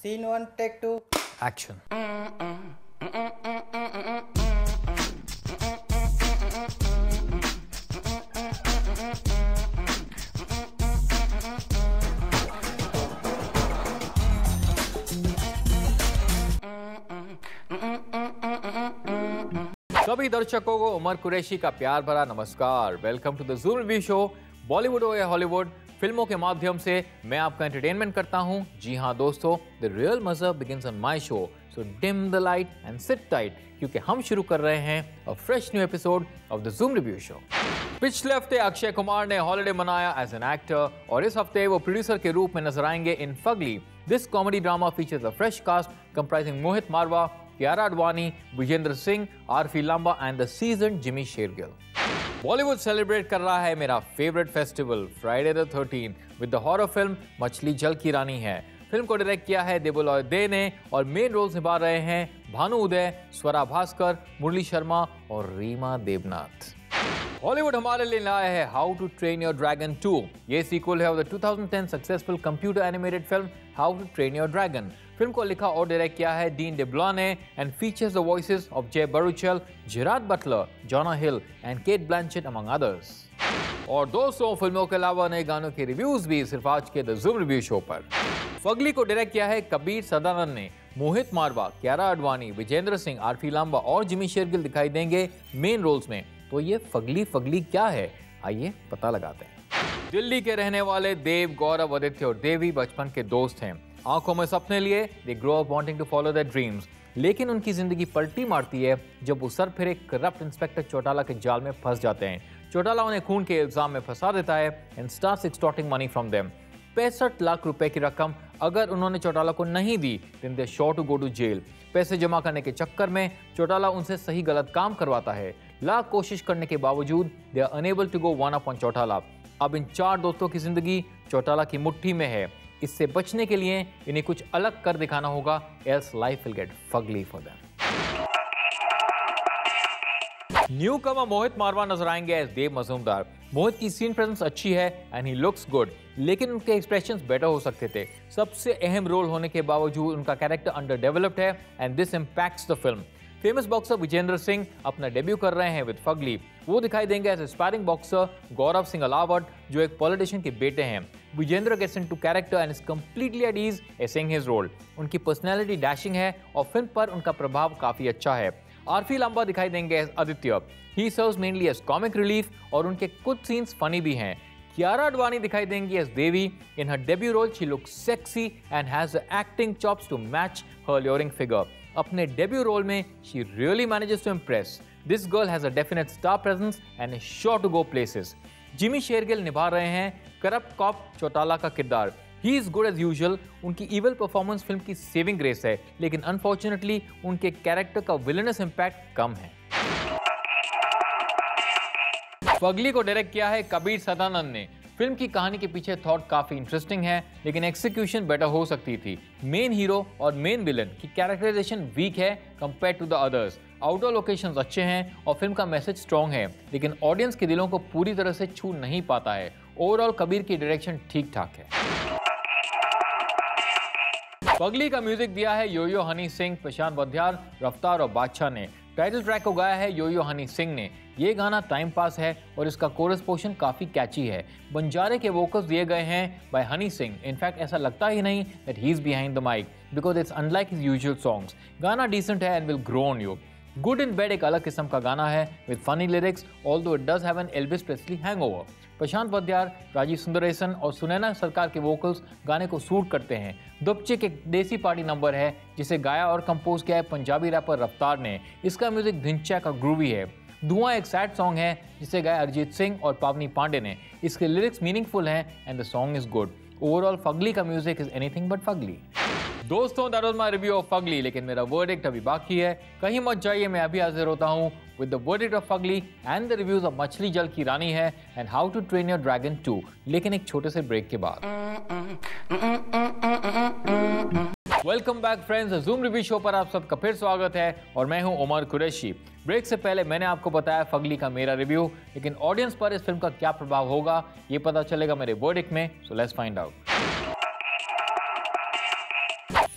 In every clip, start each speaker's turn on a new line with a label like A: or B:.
A: Scene 1, take 2.
B: Action. सभी दर्शकों को उमर कुरैशी का प्यार भरा नमस्कार। Welcome to the Zoom review show. Bollywood हो या हॉलीवुड, फिल्मों के माध्यम से मैं आपका एंटरटेनमेंट करता हूं। जी हां दोस्तों, द रियल मजा begins on my show, so dim the light and sit tight, क्योंकि हम शुरू कर रहे हैं अ fresh new episode of the Zoom review show. पिछले हफ्ते अक्षय कुमार ने हॉलिडे मनाया एज एन एक्टर और इस हफ्ते वो प्रोड्यूसर के रूप में नजर आएंगे in Fugly. This comedy drama features a fresh cast comprising Mohit Marwah, Kiara Advani, Vijender Singh, Arfi Lamba and the seasoned Jimmy Shergill. Bollywood celebrate कर रहा है मेरा favourite festival Friday the 13th with the horror film Machhli Jal Ki Rani है। फिल्म को डायरेक्ट किया है देबोलॉय दे ने और मेन रोल्स निभा रहे हैं भानु उदय, स्वरा भास्कर, मुरली शर्मा और रीमा देवनाथ। हॉलीवुड हमारे लिए लाया है how to train your dragon 2। ये सीक्वल है of the 2010 successful computer animated film how to train your dragon. Film को लिखा और डायरेक्ट किया है डीन डेब्लॉ ने and features the voices of Jay Baruchel, Gerard Butler, Jonah Hill and Cate Blanchett among others. और दोस्तों, फिल्मों के अलावा नए गानों के रिव्यूज भी सिर्फ आज के द ज़ूम रिव्यू शो पर। फगली को डायरेक्ट किया है कबीर सदानंद ने। मोहित मारवा, कियारा अडवाणी, विजेंद्र सिंह, आरफी लांबा और जिमी शेरगिल दिखाई देंगे मेन रोल्स में। तो ये फगली क्या है, आइए पता लगाते हैं। दिल्ली के रहने वाले देव, गौरव, आदित्य और देवी बचपन के दोस्त हैं। आंखों में सपने लिए they grow up wanting to follow their dreams, लेकिन उनकी जिंदगी पलटी मारती है जब वो सर फिर एक करप्ट इंस्पेक्टर चौटाला के जाल में फंस जाते हैं। चौटाला उन्हें खून के इल्जाम में फंसा देता है and starts extorting money from them. 65 lakh रुपए की रकम अगर उन्होंने चौटाला को नहीं दी then they sure to go to jail. पैसे जमा करने के चक्कर में चौटाला उनसे सही गलत काम करवाता है। लाख कोशिश करने के बावजूद they are unable to go one up on Chautala. अब इन चार दोस्तों की जिंदगी चौटाला की मुट्ठी में है। इससे बचने के लिए इन्हें कुछ अलग कर दिखाना होगा, else life will get fugly for them. New comer Mohit Marwah आएंगे एज देव मजूमदार। मोहित की सीन प्रेजेंस अच्छी है एंड ही लुक्स गुड, लेकिन उनके एक्सप्रेशंस बेटर हो सकते थे। सबसे अहम रोल होने के बावजूद उनका कैरेक्टर अंडर डेवलप्ड है and this impacts the film. Famous boxer Vijender Singh अपना डेब्यू कर रहे हैं विद फगली। वो दिखाई देंगे as sparring boxer Gaurav Singh Alawat, जो एक पॉलिटिशियन के बेटे हैं। Vijender gets into character and is completely at ease acing his role. उनकी पर्सनैलिटी डैशिंग है और फिल्म पर उनका प्रभाव काफी अच्छा है। आरफी लांबा दिखाई देंगे as Aditya. He serves mainly as comic relief और उनके कुछ सीन्स फनी भी हैं। कियारा अडवाणी दिखाई देंगी as Devi. In her debut role she looks sexy and has the acting chops to match her luring figure. अपने डेब्यू रोल में she really manages to impress. This girl has a definite star presence and is sure to go places. Jimmy Shergill निभा रहे हैं corrupt cop Chautala का किरदार। He is good as usual. उनकी evil performance फिल्म की सेविंग ग्रेस है, लेकिन अनफॉर्चुनेटली उनके कैरेक्टर का विलनस इंपैक्ट कम है। फगली को डायरेक्ट किया है कबीर सदानंद ने। फिल्म की कहानी के पीछे थॉट काफी इंटरेस्टिंग है, लेकिन एक्सिक्यूशन बेटर हो सकती थी। मेन हीरो और मेन विलन की कैरेक्टराइजेशन वीक है compare to the others. Outdoor locations अच्छे हैं और फिल्म का मैसेज स्ट्रॉन्ग है, लेकिन ऑडियंस के दिलों को पूरी तरह से छू नहीं पाता है। ओवरऑल कबीर की डायरेक्शन ठीक ठाक है। फगली का म्यूजिक दिया है यो-यो हनी सिंह, प्रशांत बंध्यार, रफ्तार और बादशाह ने। टाइटल ट्रैक को गाया है यो-यो हनी सिंह ने। ये गाना टाइम पास है और इसका कोरस पोर्शन काफी कैची है। बंजारे के वोकल्स दिए गए हैं बाय हनी सिंह। इनफैक्ट ऐसा लगता ही नहीं that he is behind the mic because it's unlike his usual songs. गाना डिसेंट है and will grow on you. Good in bed एक अलग किस्म का गाना है with funny lyrics, although it does have an Elvis Presley hangover. Prashant Bandhyar, Rajiv Sundaresan और सुनैना सरकार के वोकल्स गाने को सूट करते हैं। दुपचिक एक देसी पार्टी नंबर है जिसे गाया और कंपोज किया है पंजाबी रैपर रफ्तार ने। इसका म्यूजिक धिंचैक और ग्रूवी है। धुआं एक सैड सॉन्ग है जिसे गाया अरिजीत सिंह और पावनी पांडे ने। इसके लिरिक्स मीनिंगफुल हैं and the song is good. Overall Fugly का music is anything but fugly. दोस्तों, that was my review of Fugly, लेकिन मेरा वर्डिक्ट अभी बाकी है। कहीं मत जाइए, मैं अभी हाजिर होता हूं with the verdict of Fugly and the reviews of Machhli Jal Ki Rani Hai and how to train your dragon 2, लेकिन एक छोटे से ब्रेक के बाद। Welcome back friends, Zoom review show पर आप सबका फिर स्वागत है और मैं हूं उमर कुरैशी। ब्रेक से पहले मैंने आपको बताया फगली का मेरा रिव्यू, लेकिन ऑडियंस पर इस फिल्म का क्या प्रभाव होगा ये पता चलेगा मेरे वर्डिक्ट में, so let's find out.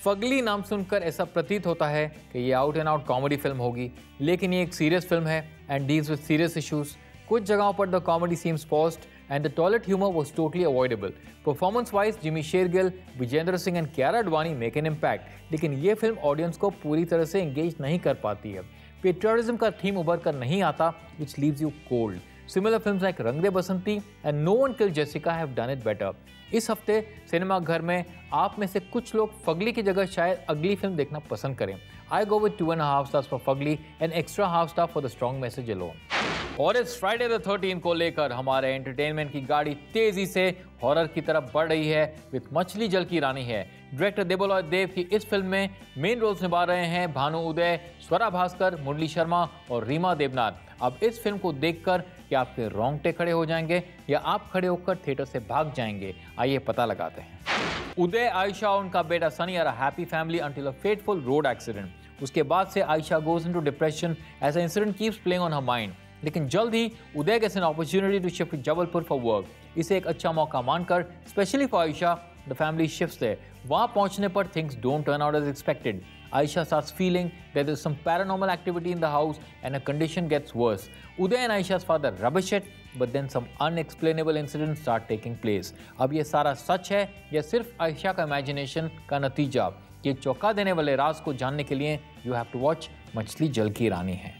B: Fugly नाम सुनकर ऐसा प्रतीत होता है कि ये आउट एंड आउट कॉमेडी फिल्म होगी, लेकिन ये एक सीरियस फिल्म है and deals with serious issues. कुछ जगहों पर the comedy seems forced and the toilet humour was totally avoidable. Performance wise Jimmy Shergill, Vijender Singh and Kiara Advani make an impact, लेकिन ये फिल्म ऑडियंस को पूरी तरह से एंगेज नहीं कर पाती है। पेट्रियटिज्म का थीम उभर कर नहीं आता, which leaves you cold. Similar films like रंग दे बसंती and No One Killed Jessica have done it better. इस हफ्ते सिनेमा घर में आप में से कुछ लोग फगली की जगह शायद अगली फिल्म देखना पसंद करें। I go with 2.5 stars for Fugly and extra half star for the strong message alone. और इस फ्राइडे द 13 को लेकर हमारे एंटरटेनमेंट की गाड़ी तेजी से हॉरर की तरफ बढ़ रही है विद मछली जल की रानी है। डायरेक्टर देबोलॉय देव की इस फिल्म में मेन रोल्स निभा रहे हैं भानु उदय, स्वरा भास्कर, मुरली शर्मा और रीमा देवनाथ। अब इस फिल्म को देखकर क्या आपके रोंगटे खड़े हो जाएंगे या आप खड़े होकर थिएटर से भाग जाएंगे? आइए पता लगाते हैं। उदय, आयशा और उनका बेटा Sunny are a happy family until a fateful road accident. उसके बाद से Ayesha goes into depression as a incident keeps playing on her mind. लेकिन जल्द ही Uday gets an opportunity to shift Jabalpur for work. इसे एक अच्छा मौका मानकर specially for Ayesha the family shifts there. वहां पहुंचने पर things don't turn out as expected. Aisha starts feeling that there is some paranormal activity in the house and her condition gets worse. Uday and Aisha's father rubbish it, but then some unexplainable incidents start taking place. अब ये सारा सच है या सिर्फ आयशा का imagination का नतीजा? ये चौंका देने वाले राज को जानने के लिए यू हैव टू वॉच मछली जल की रानी है।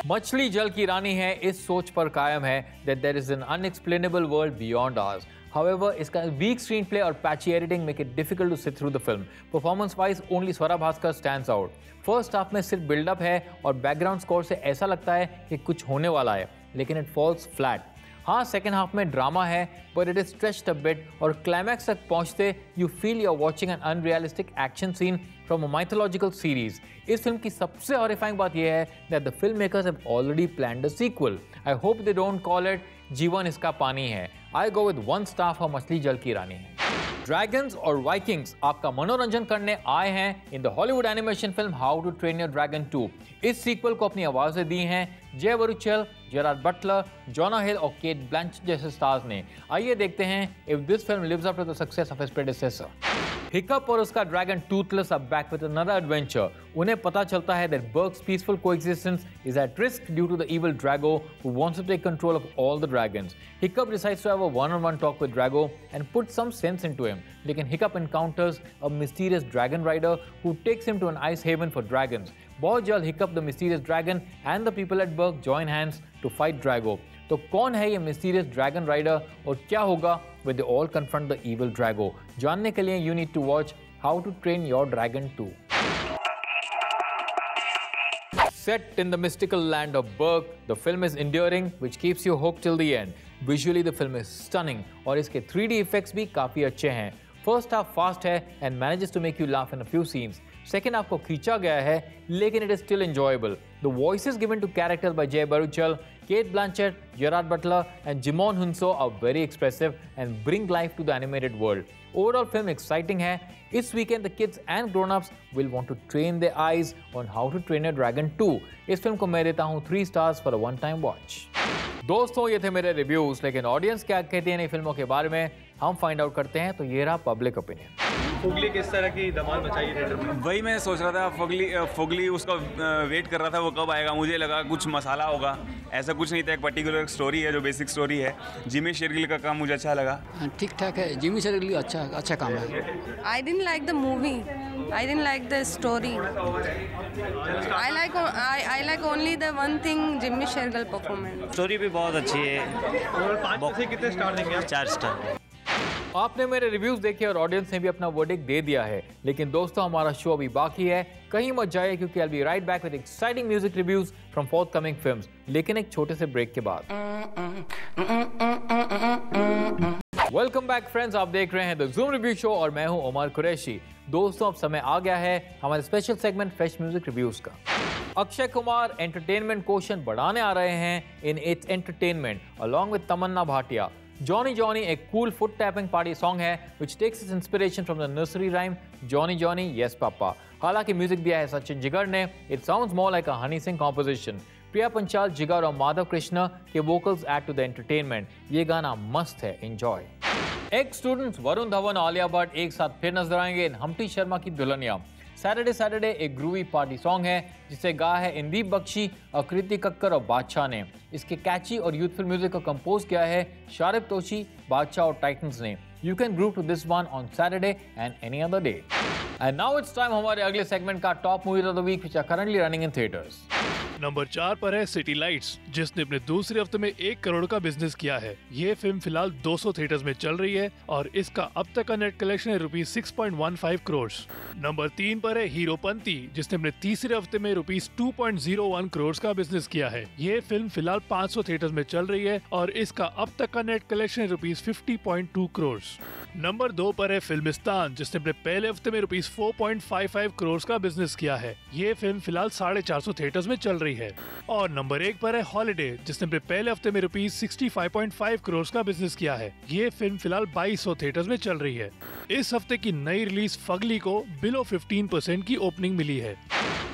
B: मछली जल की रानी है इस सोच पर कायम है that there is an unexplainable world beyond ours. However, इसका weak screenplay और patchy editing make it difficult to sit through the film. Performance-wise, only Swara Bhaskar stands out. First half में सिर्फ build-up है और background score से ऐसा लगता है कि कुछ होने वाला है, लेकिन it falls flat. हाँ, सेकेंड हाफ में ड्रामा है but it is stretched a bit और क्लाइमैक्स तक पहुंचते you feel you are watching an unrealistic action scene from a mythological series. इस फिल्म की सबसे हॉरिफाइंग बात यह है that the film makers have already planned a sequel. I hope they don't call it जीवन इसका पानी है। I go with 1 star for Machhli Jal Ki Rani है। ड्रैगन्स और वाइकिंग्स आपका मनोरंजन करने आए हैं in the Hollywood animation film how to train your dragon 2। इस सीक्वल को अपनी आवाजें दी हैं जय बरूचेल, जेरार्ड बटलर, जोना हिल और केट ब्लैंचेट जैसे स्टार्स ने। आइए देखते हैं if this film lives up to the success of his predecessor. Hiccup और उसका dragon Toothless are back with another adventure. उन्हें पता चलता है that Berk's peaceful coexistence is at risk due to the evil Drago who wants to take control of all the dragons. Hiccup decides to have a one-on-one talk with Drago and put some sense into him. लेकिन hiccup encounters a mysterious dragon rider who takes him to an ice haven for dragons. बहुत जल्द hiccup the mysterious dragon and the people at Berg join hands to fight Drago. तो कौन है ये mysterious dragon rider और क्या होगा when they all confront the evil Drago? जानने के लिए you need to watch How to Train Your Dragon 2. Set in the mystical land of Berg, the film is enduring, which keeps you hooked till the end. Visually, the film is stunning और इसके 3D effects भी काफी अच्छे हैं। First half fast है and manages to make you laugh in a few scenes. Second half को खींचा गया है लेकिन it is still enjoyable. The voices given to characters by Jay Baruchel, Kate Blanchett, Gerard Butler and Jimon Hunso are very expressive and bring life to the animated world. Overall film exciting है। इस weekend the kids and grown-ups will want to train their eyes on How to Train Your Dragon 2. इस film को मैं देता हूँ 3 stars for a one-time watch. दोस्तों ये थे मेरे रिव्यूज, लेकिन ऑडियंस क्या कहती है नई फिल्मों के बारे में हम फाइंड आउट करते हैं। तो ये रहा पब्लिक ओपिनियन।
A: फुगली किस तरह की धमाल मचाई थिएटर में?
C: वही मैं सोच रहा था, फुगली उसका वेट कर रहा था वो कब आएगा। मुझे लगा कुछ मसाला होगा, ऐसा कुछ नहीं था। एक पर्टिकुलर स्टोरी है जो बेसिक स्टोरी है। जिमी शेरगिल का काम मुझे अच्छा लगा।
D: ठीक ठाक है, जिमी शेरगिल अच्छा काम है।
E: I didn't like the movie. I didn't like the story. I like only the one thing, Jimmy Shergill performance.
F: Story भी बहुत अच्छी है।
A: और 5 में से कितने स्टार देंगे आप?
F: 4 स्टार।
B: आपने मेरे रिव्यूज देखे और ऑडियंस ने भी अपना वर्डिक्ट दे दिया है, लेकिन दोस्तों हमारा शो अभी बाकी है। कहीं मत जाइए क्योंकि I'll be right back with exciting music reviews from forthcoming films, लेकिन एक छोटे से ब्रेक के बाद। वेलकम बैक फ्रेंड्स, आप देख रहे हैं द ज़ूम रिव्यू शो और मैं हूं उमर कुरैशी। दोस्तों अब समय आ गया है हमारे special segment fresh music reviews का। अक्षय कुमार एंटरटेनमेंट क्वोशिएंट बढ़ाने आ रहे हैं in it's entertainment along with Tamannaah Bhatia. Johnny Johnny एक cool foot tapping party song है which takes its inspiration from the nursery rhyme Johnny Johnny Yes Papa। हालांकि music दिया है सचिन जिगर ने। It sounds more like a Honey Singh composition। प्रिया पंचाल, जिगर और माधव कृष्ण के vocals add to the entertainment. ये गाना मस्त है, enjoy. Ex students Varun Dhawan और आलिया भट्ट एक साथ फिर नजर आएंगे इन हम्टी शर्मा की दुल्हनिया। सैटरडे सैटरडे एक ग्रूवी पार्टी सॉन्ग है जिसे गाया है इंदीप बख्शी, अकृति कक्कर और बादशाह ने। इसके कैची और यूथफुल म्यूजिक को कंपोज किया है शारिब तोशी, बादशाह और टाइटन्स ने। You can group to this one on Saturday and any other day. And now it's time हमारे अगले सेगमेंट का top movies of the week which are currently running in theaters.
G: Number 4 पर है सिटी लाइट्स, जिसने अपने दूसरे हफ्ते में 1 करोड़ का बिजनेस किया है। ये फिल्म फिलहाल 200 थिएटर्स में चल रही है और इसका अब तक का नेट कलेक्शन है ₹6.15 करोड़। नंबर 3 पर है हीरोपंती, जिसने अपने तीसरे हफ्ते में ₹2.01 करोड़ का बिजनेस किया है। ये फिल्म फिलहाल 500 थिएटर्स में चल रही है और इसका अब तक का नेट कलेक्शन है ₹50.2 करोड़। नंबर 2 पर है फिल्मिस्तान, जिसने अपने पहले हफ्ते में ₹4.55 करोड़ का बिजनेस किया है। ये फिल्म फिलहाल 450 थिएटर्स में चल रही है। और नंबर 1 पर है हॉलिडे, जिसने अपने पहले हफ्ते में ₹65.5 करोड़ का बिजनेस किया है। ये फिल्म फिलहाल 2200 थिएटर्स में चल रही है। इस हफ्ते की नई रिलीज फगली को बिलो 15% की ओपनिंग मिली है।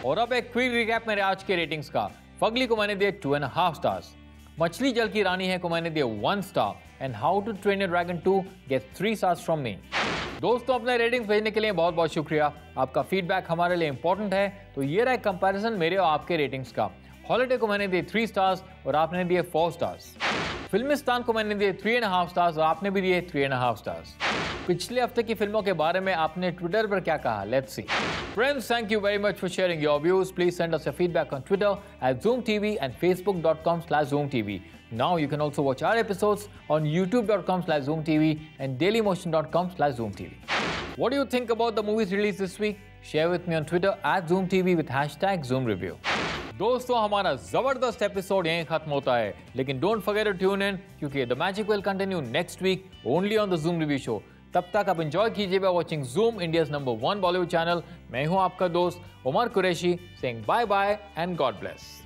B: और अब एक क्विक रिकैप मेरे आज के रेटिंग्स का। फगली को मैंने दिए 2.5 स्टार्स, मछली जल की रानी है को मैंने दिया 1 star and how to train your dragon 2 gets 3 stars from me. दोस्तों अपने रेटिंग्स भेजने के लिए बहुत बहुत शुक्रिया। आपका फीडबैक हमारे लिए इंपॉर्टेंट है। तो ये रहा कंपैरिजन मेरे और आपके रेटिंग्स का। हॉलिडे को मैंने दिए 3 स्टार्स और आपने दिए 4 स्टार्स। फिल्मिस्तान को मैंने दिए 3.5 स्टार्स और आपने भी दिए 3.5 स्टार्स। पिछले हफ्ते की फिल्मों के बारे में आपने ट्विटर पर क्या कहा, let's see. Friends, thank you very much for sharing your views. Please send us your feedback on Twitter @ZoomTV and Facebook.com/ZoomTV. Now you can also watch our episodes on YouTube.com/ZoomTV and Dailymotion.com/ZoomTV. What do you think about the movies released this week? Share with me on Twitter @ZoomTV with #ZoomReview. दोस्तों हमारा जबरदस्त episode यहीं खत्म होता है, लेकिन don't forget to tune in क्योंकि the magic will continue next week only on the Zoom review show. तब तक आप एंजॉय कीजिए by watching Zoom, India's number 1 Bollywood channel. मैं हूं आपका दोस्त Umar Qureshi, saying bye bye and God bless.